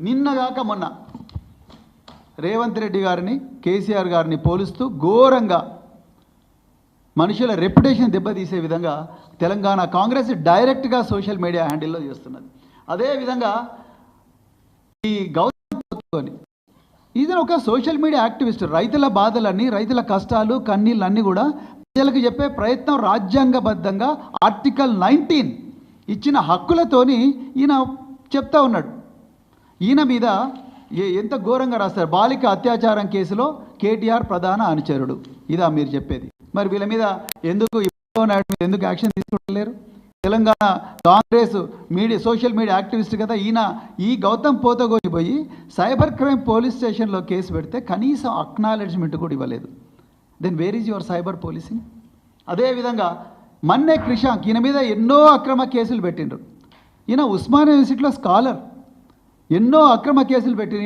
నిన్నగాక మొన్న రేవంత్ రెడ్డి గారిని కేసీఆర్ గారిని పోలుస్తూ ఘోరంగా మనుషుల రెప్యుటేషన్ దెబ్బతీసే విధంగా తెలంగాణ కాంగ్రెస్ డైరెక్ట్గా సోషల్ మీడియా హ్యాండిల్లో చేస్తున్నది. అదేవిధంగా ఈ గౌతమ్ ఇది ఒక సోషల్ మీడియా యాక్టివిస్ట్, రైతుల బాధలన్నీ, రైతుల కష్టాలు, కన్నీళ్ళన్నీ కూడా ప్రజలకు చెప్పే ప్రయత్నం రాజ్యాంగబద్ధంగా ఆర్టికల్ 19 ఇచ్చిన హక్కులతోని ఈయన చెప్తా ఉన్నాడు. ఈయన మీద ఎంత ఘోరంగా రాస్తారు. బాలిక అత్యాచారం కేసులో కేటీఆర్ ప్రధాన అనుచరుడు, ఇదా మీరు చెప్పేది? మరి వీళ్ళ మీద ఎందుకు యాక్షన్ తీసుకుంటలేరు? Telangana Congress media social media activist కదా ఈయన. ఈ గౌతమ్ పోతగోని పోయి సైబర్ క్రైమ్ పోలీస్ స్టేషన్లో కేసు పెడితే కనీసం అక్నాలెడ్జ్మెంట్ కూడా ఇవ్వలేదు. Then where is your cyber policing? అదేవిధంగా మన్నే క్రిషాంక్, ఈయన మీద ఎన్నో అక్రమ కేసులు పెట్టిండ్రు. ఈయన ఉస్మానియా యూనివర్సిటీలో స్కాలర్, ఎన్నో అక్రమ కేసులు పెట్టి